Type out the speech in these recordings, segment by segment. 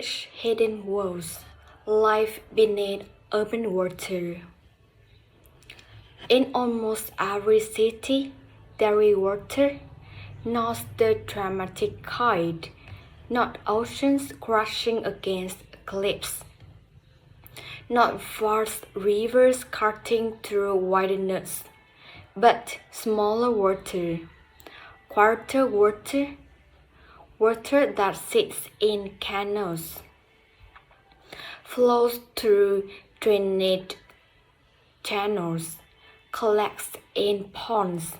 fish, hidden worlds, life beneath open water. In almost every city, there is water, not the dramatic kind, not oceans crashing against cliffs, not vast rivers cutting through wilderness, but smaller water, quieter water, water that sits in canals, flows through drainage channels, collects in ponds,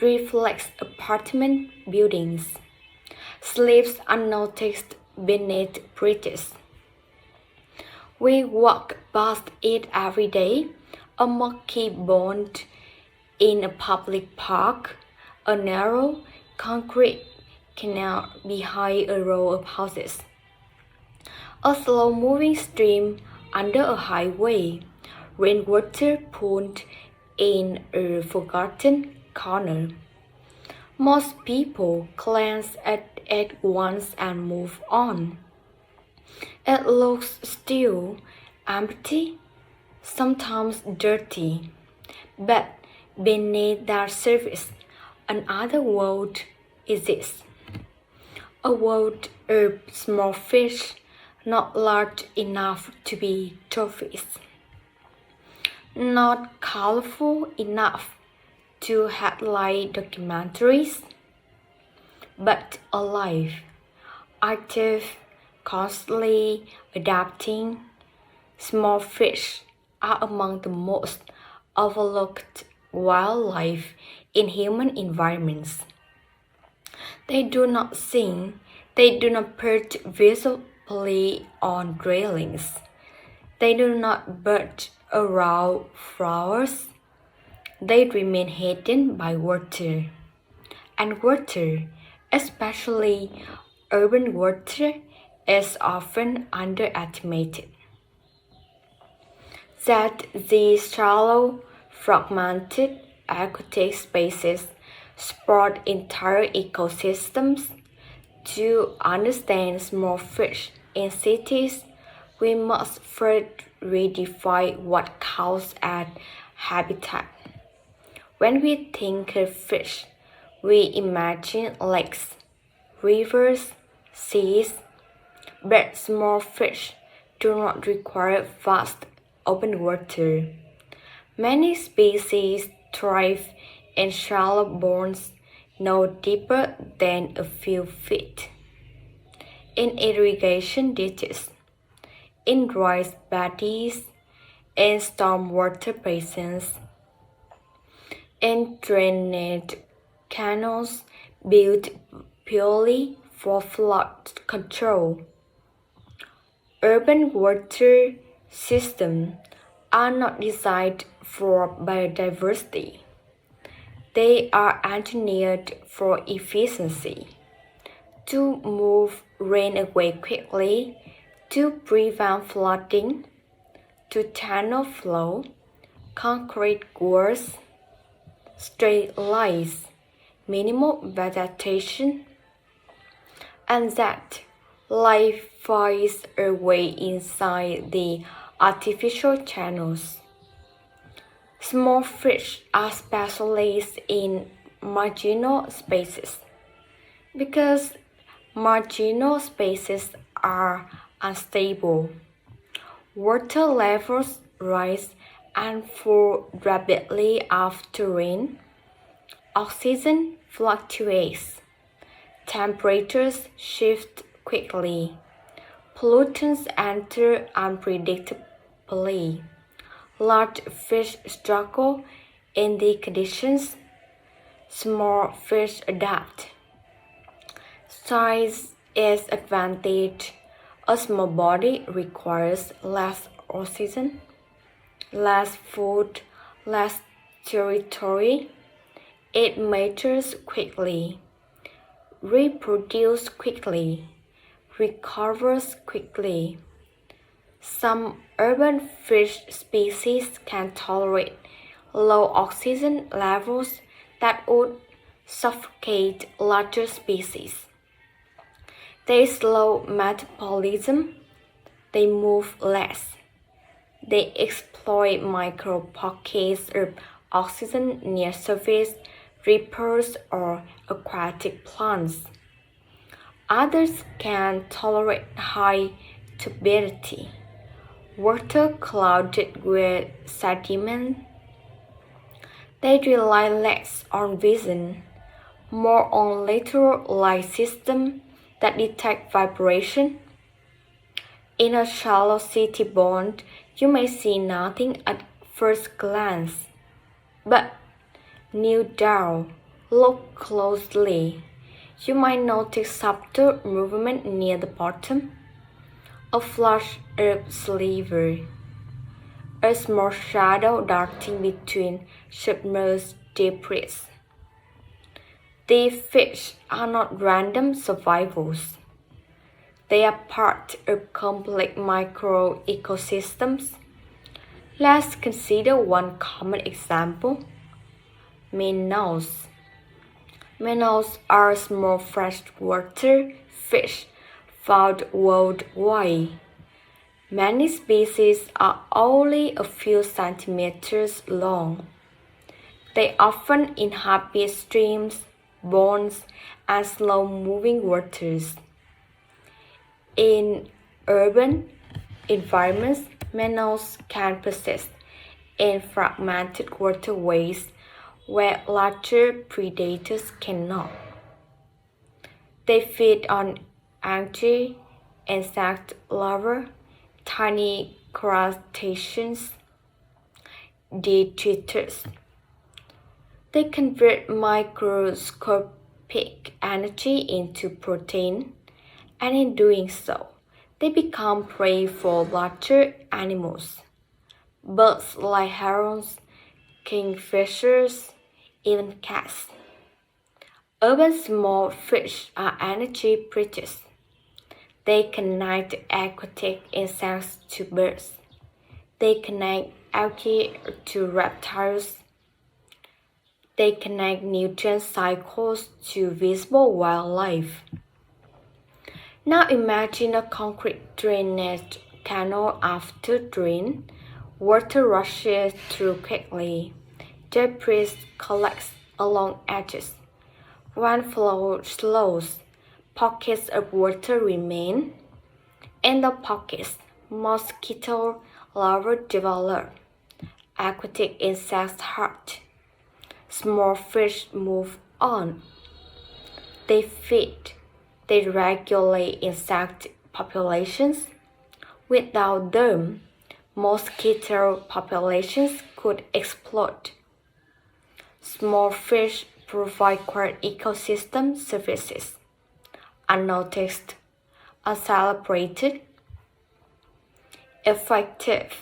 reflects apartment buildings, sleeps unnoticed beneath bridges. We walk past it every day, a murky pond in a public park, a narrow concrete canal behind a row of houses, a slow-moving stream under a highway, rainwater pooled in a forgotten corner. Most people glance at it once and move on. It looks still, empty, sometimes dirty, but beneath that surface, another world exists. A world of small fish, not large enough to be trophies, not colorful enough to headline documentaries, but alive, active, constantly adapting. Small fish are among the most overlooked wildlife in human environments. They do not sing, they do not perch visibly on railings, they do not bud around flowers, they remain hidden by water. And water, especially urban water, is often underestimated. That these shallow, fragmented aquatic spaces support entire ecosystems. To understand small fish in cities, we must first redefine what counts as habitat. When we think of fish, we imagine lakes, rivers, seas, but small fish do not require vast open water. Many species thrive in shallow ponds no deeper than a few feet, in irrigation ditches, in rice paddies, in stormwater basins, in drainage canals built purely for flood control. Urban water systems are not designed for biodiversity. They are engineered for efficiency, to move rain away quickly, to prevent flooding, to channel flow, concrete walls, straight lines, minimal vegetation, and that life finds a way inside the artificial channels. Small fish are specialists in marginal spaces because marginal spaces are unstable. Water levels rise and fall rapidly after rain. Oxygen fluctuates. Temperatures shift quickly. Pollutants enter unpredictably. Large fish struggle in the conditions. Small fish adapt. Size is advantage. A small body requires less oxygen, less food, less territory. It matures quickly, reproduces quickly, recovers quickly. Some urban fish species can tolerate low oxygen levels that would suffocate larger species. Their slow metabolism they move less. They exploit micro pockets of oxygen near surface ripples or aquatic plants. Others can tolerate high turbidity, water clouded with sediment. They rely less on vision, more on lateral light systems that detect vibration. In a shallow city pond, you may see nothing at first glance, but kneel down, look closely. You might notice subtle movement near the bottom, a flash of sliver, a small shadow darting between submerged debris. These fish are not random survivals. They are part of complex micro-ecosystems. Let's consider one common example: minnows. Minnows are small freshwater fish found worldwide. Many species are only a few centimeters long. They often inhabit streams, ponds, and slow-moving waters. In urban environments, minnows can persist in fragmented waterways where larger predators cannot. They feed on algae, insect larvae, tiny crustaceans, detritus. They convert microscopic energy into protein, and in doing so, they become prey for larger animals. Birds like herons, kingfishers, even cats. Urban small fish are energy predators. They connect aquatic insects to birds. They connect algae to reptiles. They connect nutrient cycles to visible wildlife. Now imagine a concrete drainage canal. After drain, water rushes through quickly. Debris collects along edges. When flow slows, pockets of water remain. In the pockets, mosquito larvae develop. Aquatic insects hatch. Small fish move on. They feed. They regulate insect populations. Without them, mosquito populations could explode. Small fish provide quiet ecosystem services, unnoticed, uncelebrated, effective.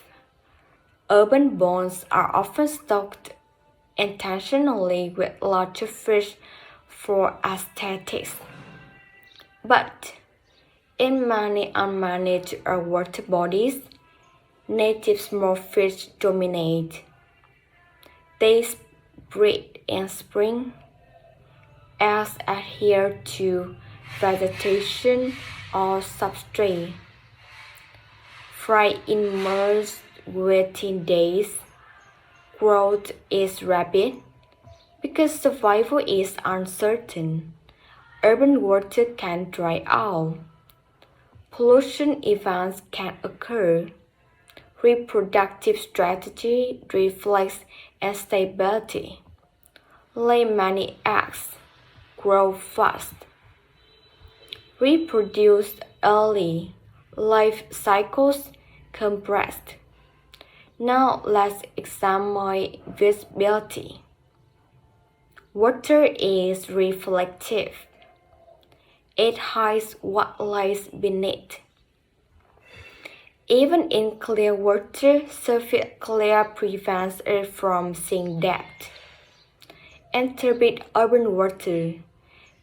Urban ponds are often stocked intentionally with larger fish for aesthetics. But in many unmanaged water bodies, native small fish dominate. They breed in spring, eggs adhere to vegetation or substrate. Fry immersed within days. Growth is rapid because survival is uncertain. Urban water can dry out. Pollution events can occur. Reproductive strategy reflects instability. Lay many eggs. Grow fast. Reproduce early. Life cycles compressed. Now let's examine visibility. Water is reflective. It hides what lies beneath. Even in clear water, surface clear prevents it from seeing depth. In turbid urban water,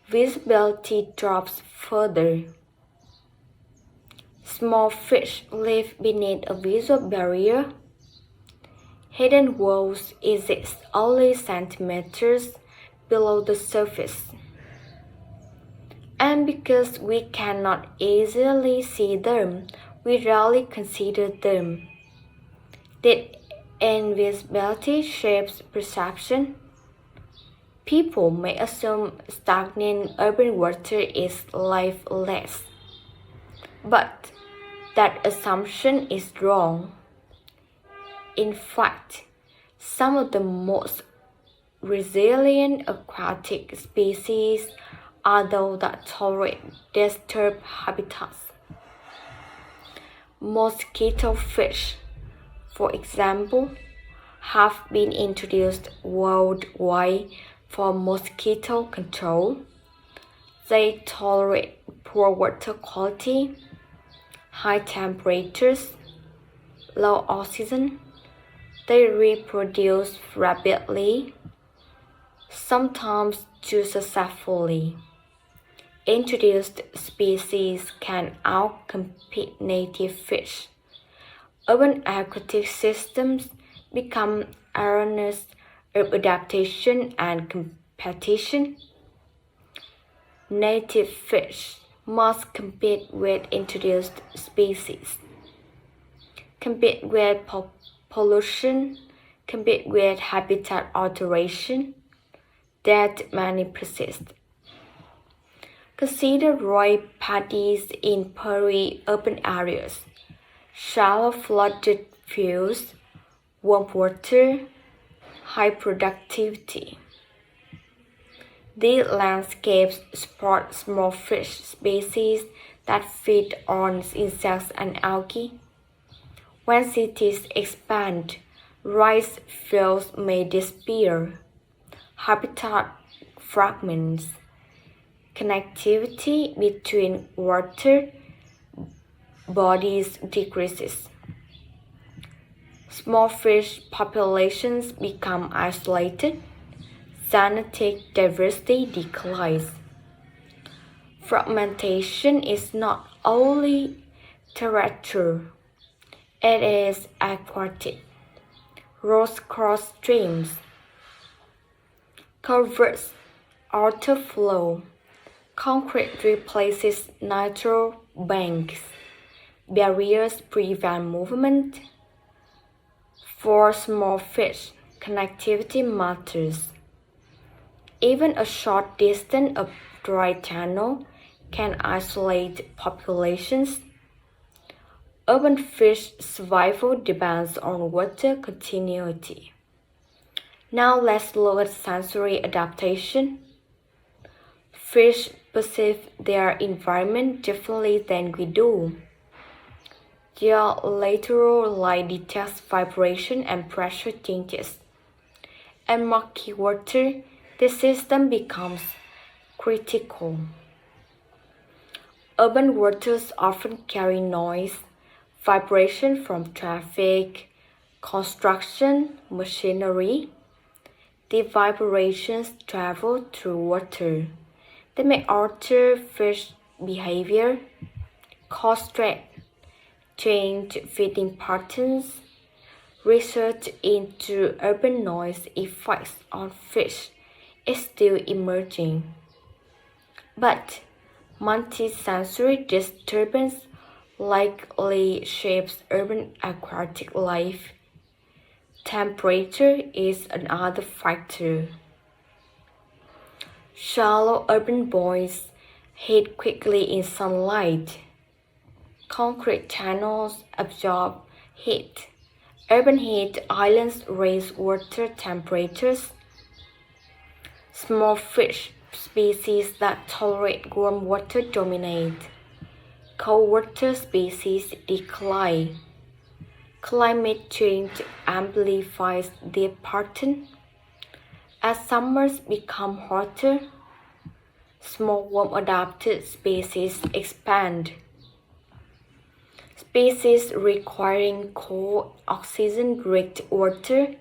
visibility drops further. Small fish live beneath a visual barrier. Hidden walls exist only centimeters below the surface. And because we cannot easily see them, we rarely consider them. That invisibility shapes perception. People may assume stagnant urban water is lifeless, but that assumption is wrong. In fact, some of the most resilient aquatic species are those that tolerate disturbed habitats. Mosquito fish, for example, have been introduced worldwide for mosquito control. They tolerate poor water quality, high temperatures, low oxygen. They reproduce rapidly, sometimes too successfully. Introduced species can outcompete native fish. Urban aquatic systems become arenas of adaptation and competition. Native fish must compete with introduced species, compete with pollution, compete with habitat alteration that many persist. Consider roy paddies in peri-urban areas, shallow flooded fields, warm water, high productivity. These landscapes support small fish species that feed on insects and algae. When cities expand, rice fields may disappear, habitat fragments, connectivity between water bodies decreases. Small fish populations become isolated, genetic diversity declines. Fragmentation is not only terrestrial, it is aquatic. Roads cross streams. Culverts alter flow. Concrete replaces natural banks. Barriers prevent movement. For small fish, connectivity matters. Even a short distance of dry channel can isolate populations. Urban fish survival depends on water continuity. Now let's look at sensory adaptation. Fish perceive their environment differently than we do. Their lateral light detects vibration and pressure changes. In murky water, the system becomes critical. Urban waters often carry noise, vibration from traffic, construction, machinery. The vibrations travel through water. They may alter fish behavior, cause stress, change feeding patterns. Research into urban noise effects on fish is still emerging. But multisensory disturbance likely shapes urban aquatic life. Temperature is another factor. Shallow urban buoys heat quickly in sunlight. Concrete channels absorb heat. Urban heat islands raise water temperatures. Small fish species that tolerate warm water dominate. Cold water species decline. Climate change amplifies their pattern. As summers become hotter, small warm adapted species expand. Species requiring cold, oxygen-rich water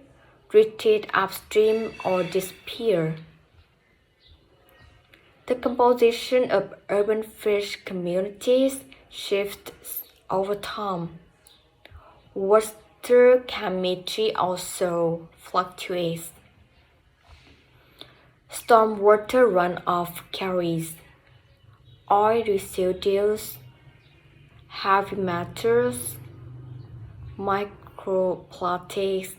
retreat upstream or disappear. The composition of urban fish communities shifts over time. Water chemistry also fluctuates. Stormwater runoff carries oil residues, heavy metals, microplastics,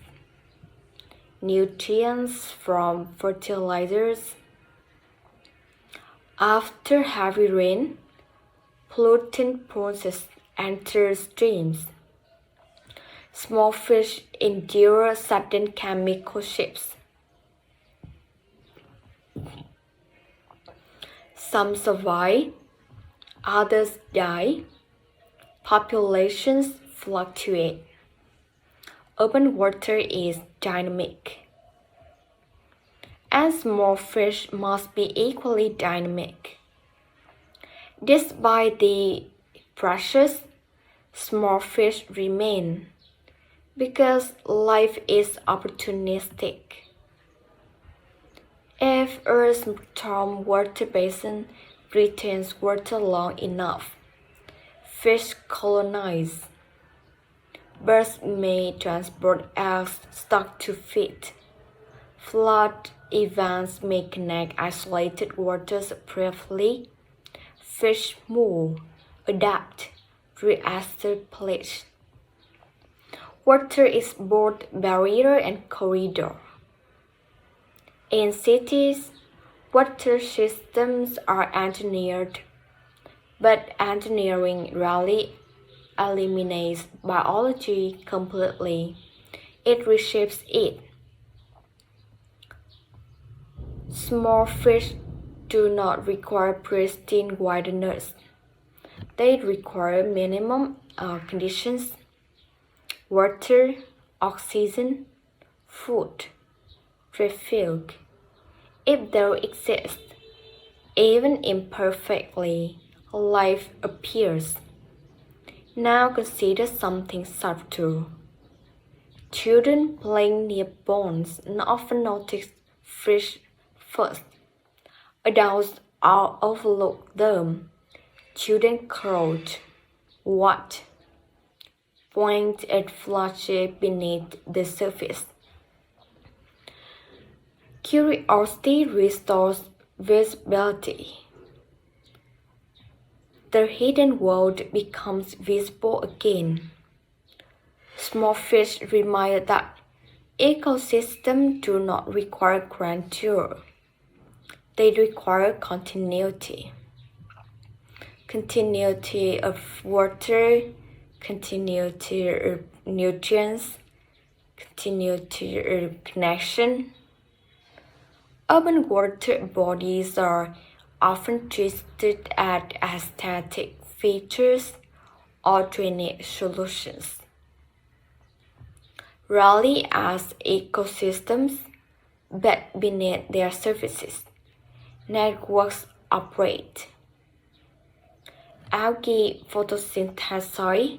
nutrients from fertilizers. After heavy rain, pollutant processes enter streams. Small fish endure sudden chemical shifts. Some survive, others die. Populations fluctuate. Open water is dynamic, and small fish must be equally dynamic. Despite the pressures, small fish remain because life is opportunistic. If a storm water basin retains water long enough, fish colonize. Birds may transport eggs stuck to feed. Flood events may connect isolated waters briefly. Fish move, adapt, reestablish. Water is both barrier and corridor. In cities, water systems are engineered, but engineering rarely eliminates biology completely. It reshapes it. Small fish do not require pristine wilderness. They require minimum conditions: water, oxygen, food, refuge. If there exists, even imperfectly, life appears. Now consider something subtle. Children playing near ponds often notice fish first. Adults overlook them. Children crouch, watch, point at flashes beneath the surface. Curiosity restores visibility. The hidden world becomes visible again. Small fish remind that ecosystems do not require grandeur. They require continuity. Continuity of water, continuity of nutrients, continuity of connection. Urban water bodies are often treated as aesthetic features or drainage solutions, rarely as ecosystems, but beneath their surfaces, networks operate. Algae photosynthesize,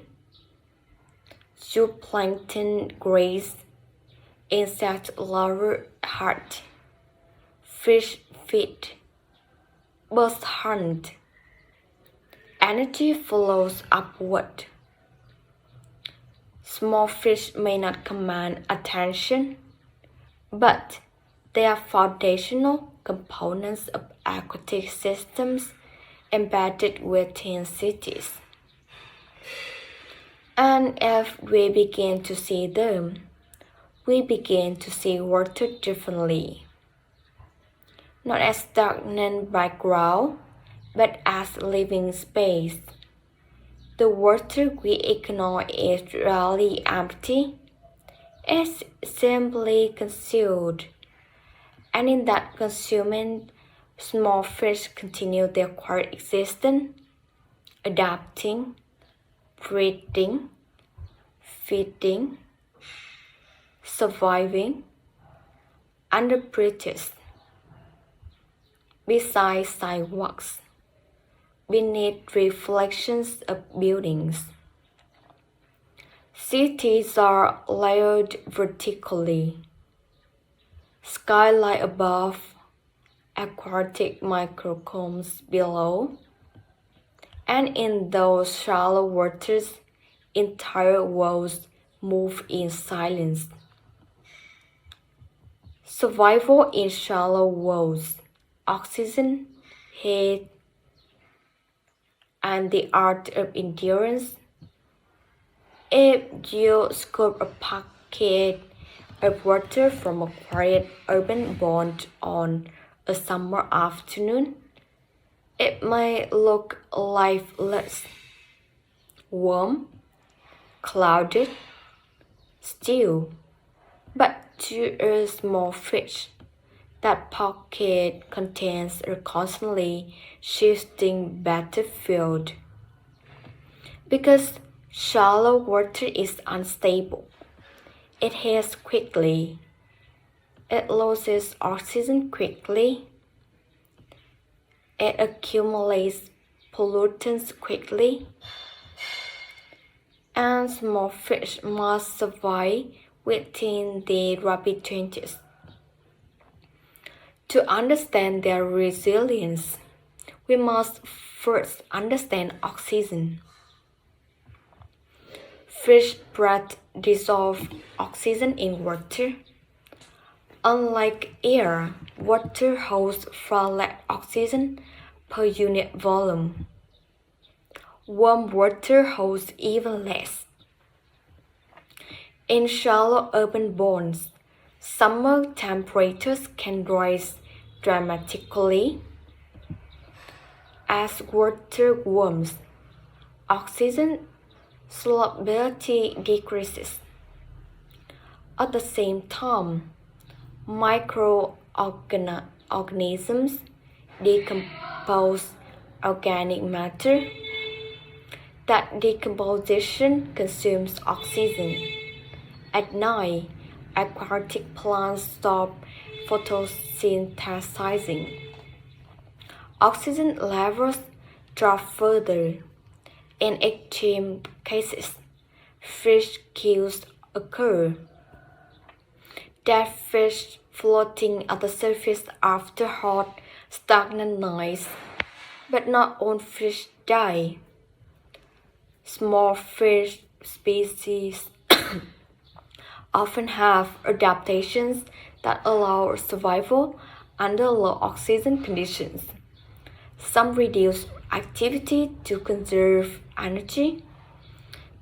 zooplankton graze, insect larvae hatch, fish feed, birds hunt. Energy flows upward. Small fish may not command attention, but they are foundational components of aquatic systems embedded within cities. And if we begin to see them, we begin to see water differently. Not as stagnant background, but as living space. The water we ignore is rarely empty. It's simply consumed. And in that consuming, small fish continue their quiet existence, adapting, breeding, feeding, surviving under bridges, beside sidewalks, beneath reflections of buildings. Cities are layered vertically. Skyline above, aquatic microcosms below, and in those shallow waters, entire worlds move in silence. Survival in shallow waters, oxygen, heat, and the art of endurance. If you scoop a bucket of water from a quiet urban pond on a summer afternoon, it may look lifeless, warm, clouded, still, but to a small fish, that pocket contains a constantly shifting battlefield. Because shallow water is unstable, it heats quickly, it loses oxygen quickly, it accumulates pollutants quickly, and small fish must survive within the rapid changes. To understand their resilience, we must first understand oxygen. Fish breath dissolved oxygen in water. Unlike air, water holds far less oxygen per unit volume. Warm water holds even less. In shallow urban ponds, summer temperatures can rise dramatically. As water warms, oxygen solubility decreases. At the same time, microorganisms decompose organic matter. That decomposition consumes oxygen. At night, aquatic plants stop photosynthesizing. Oxygen levels drop further. In extreme cases, fish kills occur. Dead fish floating at the surface after hot, stagnant nights, but not all fish die. Small fish species often have adaptations that allow survival under low oxygen conditions. Some reduce activity to conserve energy.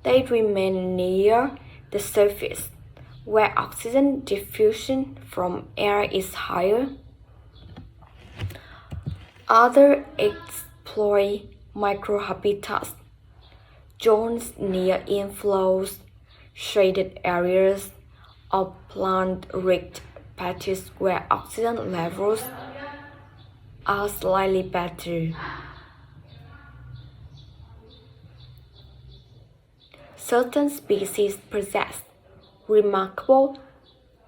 They remain near the surface, where oxygen diffusion from air is higher. Others exploit microhabitats, zones near inflows, shaded areas, or plant-rich patches where oxygen levels are slightly better. Certain species possess remarkable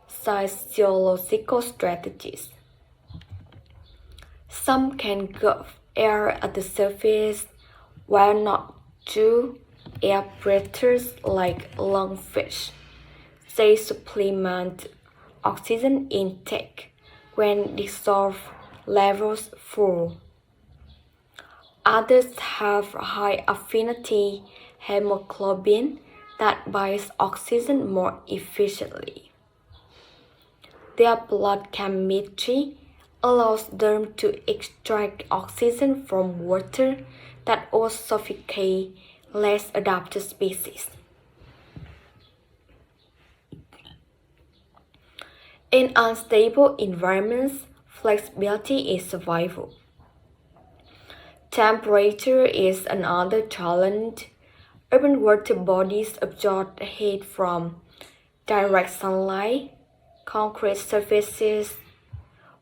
physiological strategies. Some can gulp air at the surface while not true air breathers like lungfish. They supplement oxygen intake when dissolved levels fall. Others have high affinity hemoglobin that binds oxygen more efficiently. Their blood chemistry allows them to extract oxygen from water that would suffocate less adapted species. In unstable environments, flexibility is survival. Temperature is another challenge. Urban water bodies absorb heat from direct sunlight, concrete surfaces,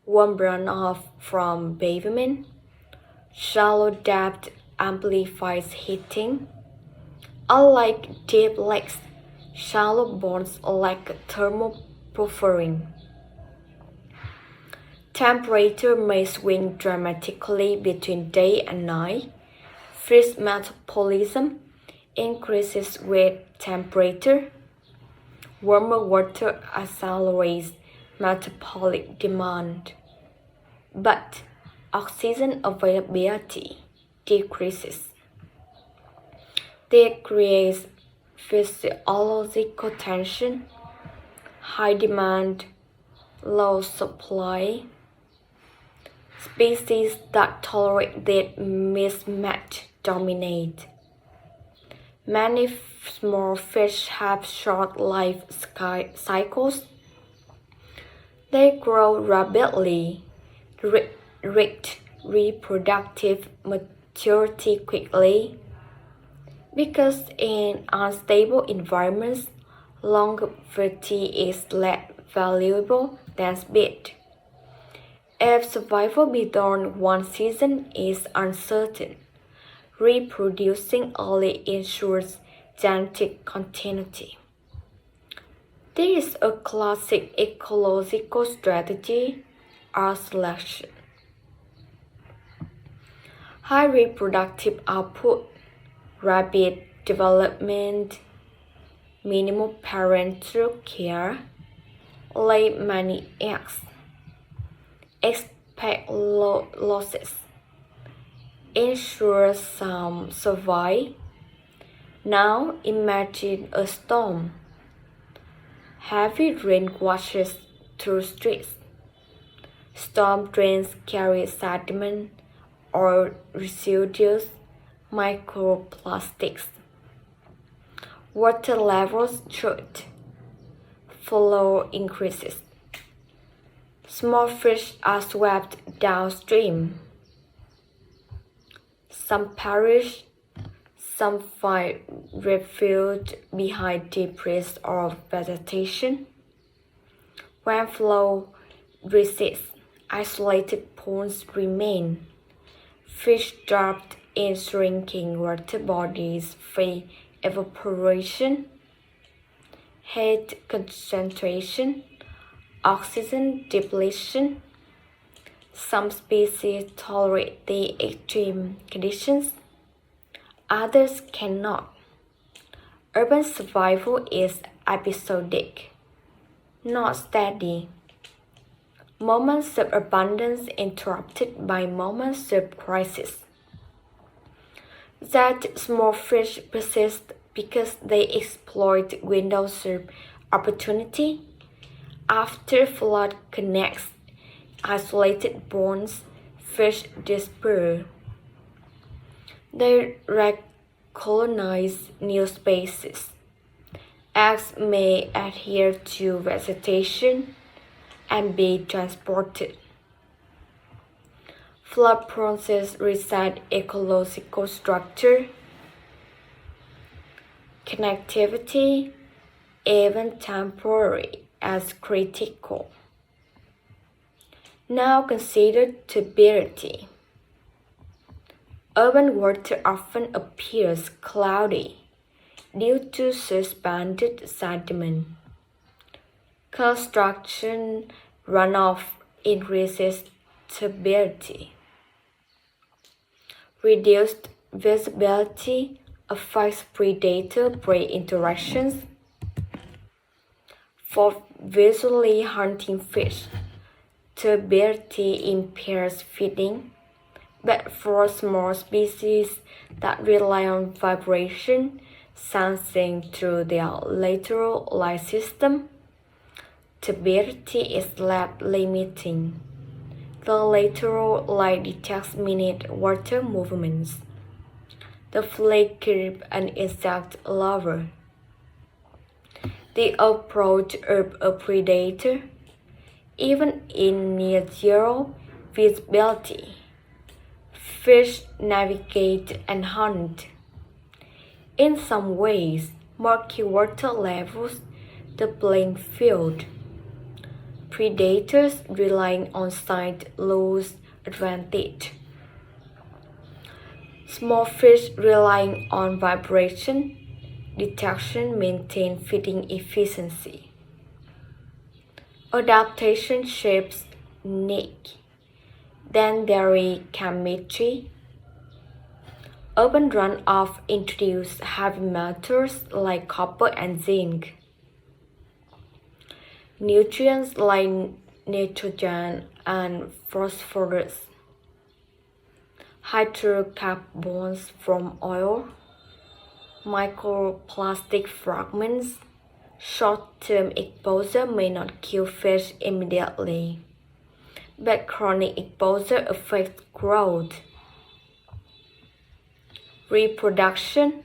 warm runoff from pavement. Shallow depth amplifies heating. Unlike deep lakes, shallow ponds lack thermal buffering. Temperature may swing dramatically between day and night. Fish metabolism increases with temperature. Warmer water accelerates metabolic demand, but oxygen availability decreases. This creates physiological tension, high demand, low supply. Species that tolerate that mismatch dominate. Many small fish have short life cycles. They grow rapidly, reach reproductive maturity quickly, because in unstable environments, longevity is less valuable than speed. If survival beyond one season is uncertain, reproducing early ensures genetic continuity. There is a classic ecological strategy, R selection. High reproductive output, rapid development, minimal parental care, lay many eggs, expect losses, ensure some survive. Now imagine a storm. Heavy rain washes through streets. Storm drains carry sediment or residues, microplastics. Water levels shoot. Flow increases. Small fish are swept downstream. Some perish, some find refuge behind debris or vegetation. When flow recedes, isolated ponds remain. Fish trapped in shrinking water bodies face evaporation, heat concentration, oxygen depletion. Some species tolerate the extreme conditions, others cannot. Urban survival is episodic, not steady. Moments of abundance interrupted by moments of crisis. That small fish persist because they exploit windows of opportunity. After flood connects isolated bonds, fish disappear. They recolonize new spaces. Eggs may adhere to vegetation and be transported. Flood process reset ecological structure, connectivity, even temporary, as critical. Now consider turbidity. Urban water often appears cloudy due to suspended sediment. Construction runoff increases turbidity. Reduced visibility affects predator-prey interactions. For visually hunting fish, turbidity impairs feeding, but for small species that rely on vibration sensing through their lateral light system, turbidity is less limiting. The lateral light detects minute water movements. The flake an insect lover. The approach of a predator, even in near zero visibility. Fish navigate and hunt. In some ways, murky water levels the playing field. Predators relying on sight lose advantage. Small fish relying on vibration detection maintain feeding efficiency. Adaptation shapes niche. Then there is chemistry. Urban runoff introduce heavy metals like copper and zinc. Nutrients like nitrogen and phosphorus. Hydrocarbons from oil. Microplastic fragments. Short-term exposure may not kill fish immediately, but chronic exposure affects growth. Reproduction,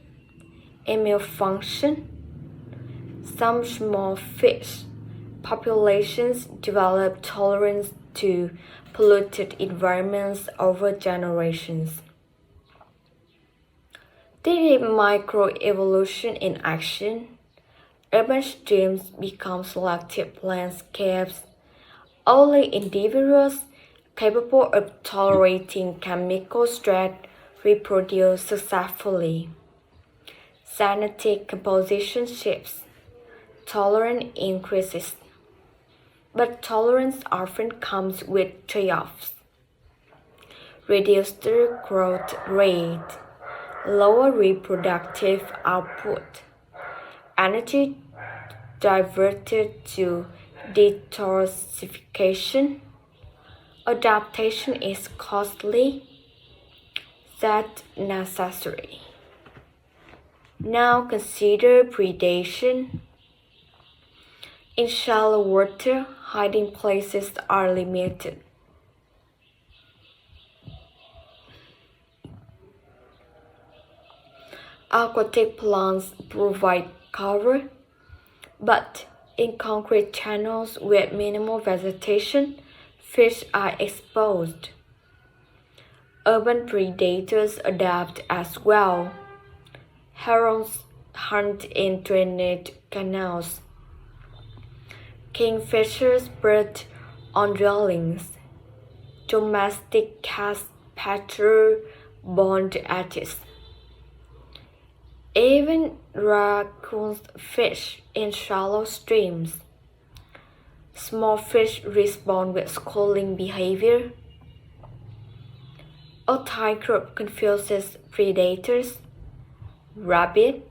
immune function. Some small fish populations develop tolerance to polluted environments over generations. This is microevolution in action. Urban streams become selective landscapes. Only individuals capable of tolerating chemical stress reproduce successfully. Genetic composition shifts. Tolerance increases. But tolerance often comes with trade-offs. Reduced growth rate, lower reproductive output, energy diverted to detoxification. Adaptation is costly, yet necessary. Now consider predation. In shallow water, hiding places are limited. Aquatic plants provide cover, but in concrete channels with minimal vegetation, fish are exposed. Urban predators adapt as well. Herons hunt in drainage canals. Kingfishers perch on dwellings. Domestic cats patrol bond edges. Even raccoons fish in shallow streams. Small fish respond with schooling behavior. A tightrope confuses predators. Rapid,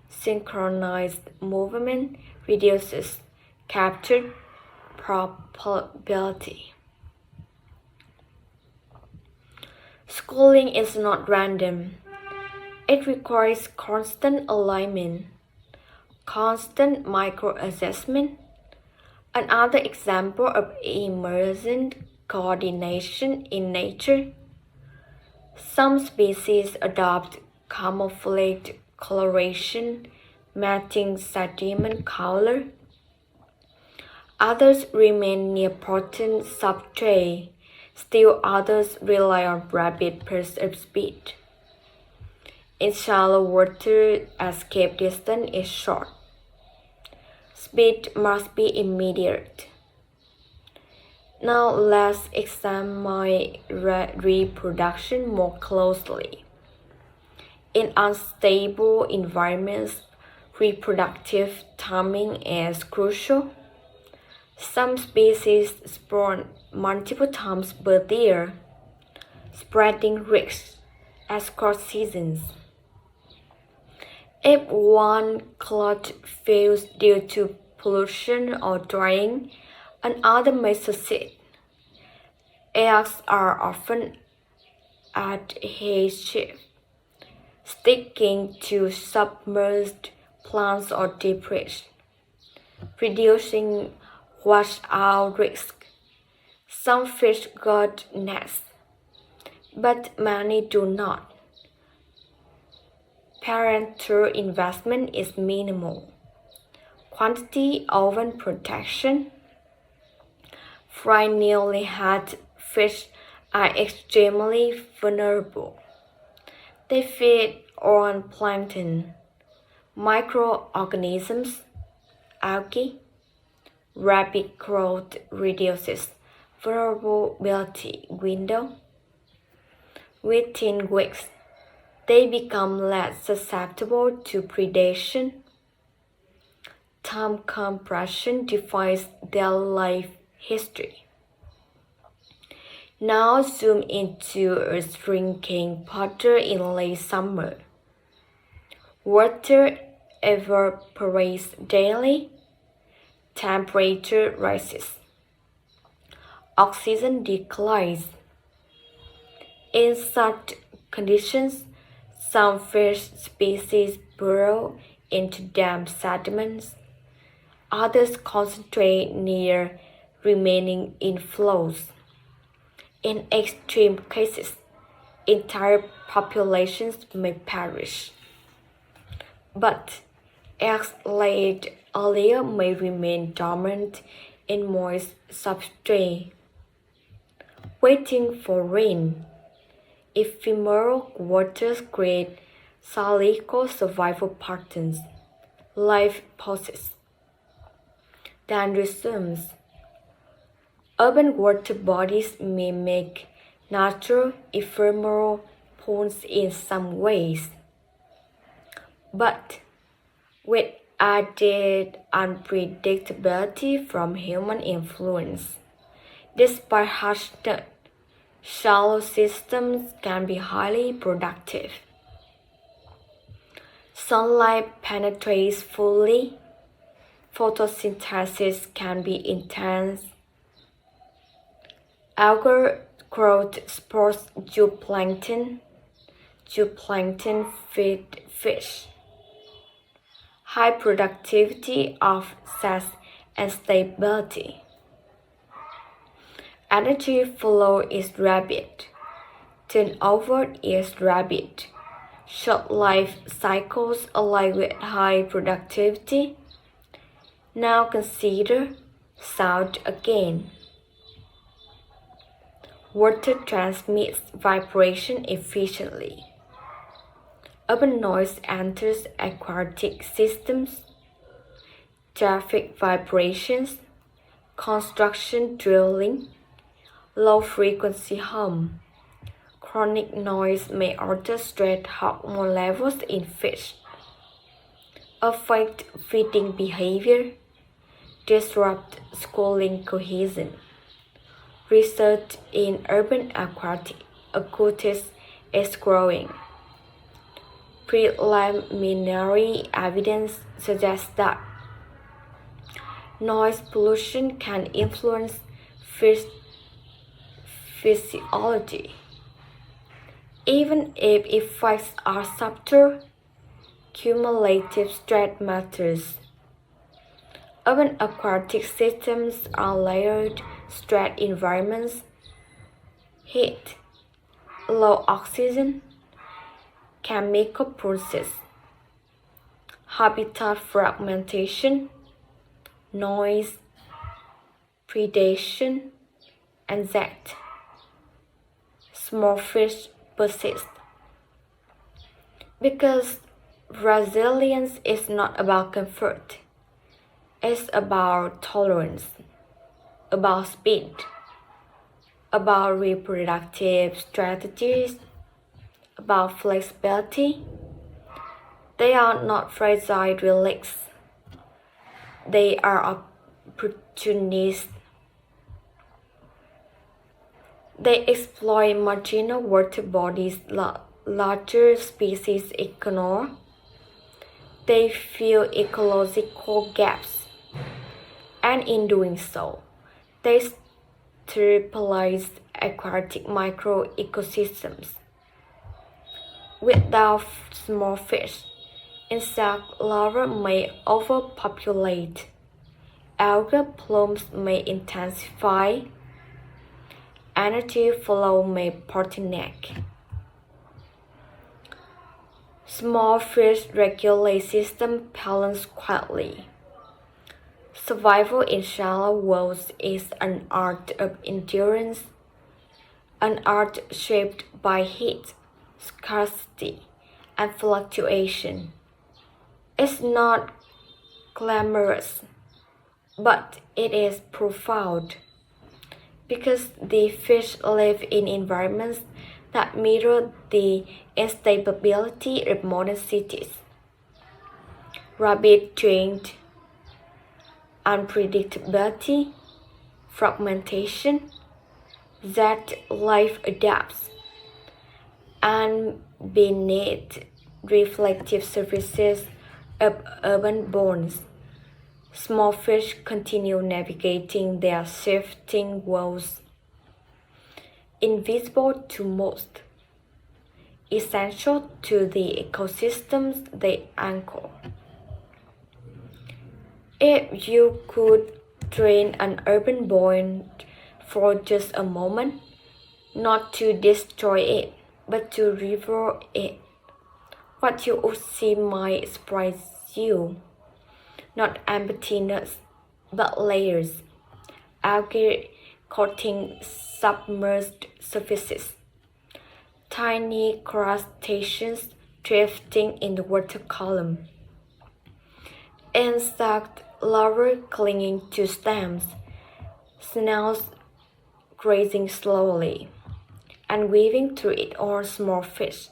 synchronized movement reduces capture probability. Schooling is not random. It requires constant alignment, constant micro-adjustment. Another example of emergent coordination in nature. Some species adopt camouflage coloration, matching sediment color. Others remain near potent substrate. Still others rely on rapid bursts of speed. In shallow water, escape distance is short. Speed must be immediate. Now let's examine reproduction more closely. In unstable environments, reproductive timing is crucial. Some species spawn multiple times per year, spreading risks across seasons. If one clutch fails due to pollution or drying, another may succeed. Eggs are often adhesive, sticking to submerged plants or debris, reducing washout risk. Some fish guard nests, but many do not. Parental investment is minimal. Quantity over protection. Fry-nearly had fish are extremely vulnerable. They feed on plankton, microorganisms, algae. Rapid growth reduces vulnerability window. Within weeks, they become less susceptible to predation. Time compression defines their life history. Now zoom into a shrinking puddle in late summer. Water evaporates daily. Temperature rises. Oxygen declines. In such conditions, some fish species burrow into damp sediments. Others concentrate near remaining inflows. In extreme cases, entire populations may perish. But eggs laid earlier may remain dormant in moist substrate, waiting for rain. Ephemeral waters create cyclical survival patterns. Life pauses, then resumes. Urban water bodies may make natural ephemeral pools in some ways, but with added unpredictability from human influence. Despite harshness, shallow systems can be highly productive. Sunlight penetrates fully, photosynthesis can be intense, algal growth supports zooplankton feed fish. High productivity offsets and stability. Energy flow is rapid. Turnover is rapid. Short life cycles align with high productivity. Now consider sound again. Water transmits vibration efficiently. Urban noise enters aquatic systems. Traffic vibrations, construction drilling, low-frequency hum. Chronic noise may alter stress hormone levels in fish, affect feeding behavior, disrupt schooling cohesion. Research in urban acoustics is growing. Preliminary evidence suggests that noise pollution can influence fish physiology. Even if effects are subtle, cumulative stress matters. Urban aquatic systems are layered stress environments: heat, low oxygen, chemical process, habitat fragmentation, noise, predation, and that. Small fish persist. Because resilience is not about comfort, it's about tolerance, about speed, about reproductive strategies, about flexibility. They are not fragile relics. They are opportunists. They exploit marginal water bodies larger species ignore. They fill ecological gaps, and in doing so, they stabilize aquatic microecosystems. Without small fish, insect larvae may overpopulate, algae blooms may intensify, energy flow may bottleneck. Small fish regulate system balance quietly. Survival in shallow waters is an art of endurance, an art shaped by heat, scarcity, and fluctuation. It's not glamorous, but it is profound, because the fish live in environments that mirror the instability of modern cities. Rapid change, unpredictability, fragmentation, that life adapts, and beneath reflective surfaces of urban bonds, small fish continue navigating their shifting worlds, invisible to most, essential to the ecosystems they anchor. If you could train an urban bond for just a moment, not to destroy it, but to review it, what you would see might surprise you. Not amphibians, but layers. Algae coating submerged surfaces. Tiny crustaceans drifting in the water column. Insect larvae clinging to stems. Snails grazing slowly, and weaving through it are small fish.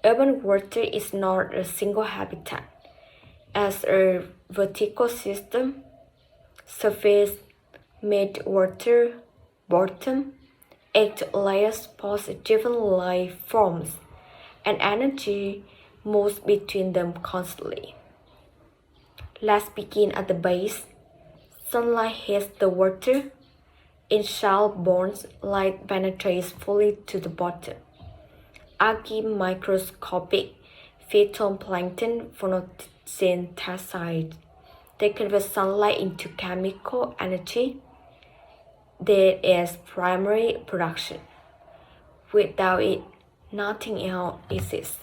Urban water is not a single habitat. As a vertical system, surface, mid water, bottom, 8 layers pose different life forms, and energy moves between them constantly. Let's begin at the base. Sunlight hits the water. In shell bonds, light penetrates fully to the bottom. Algae, microscopic phytoplankton, photosynthesize. They convert sunlight into chemical energy. That is primary production. Without it, nothing else exists.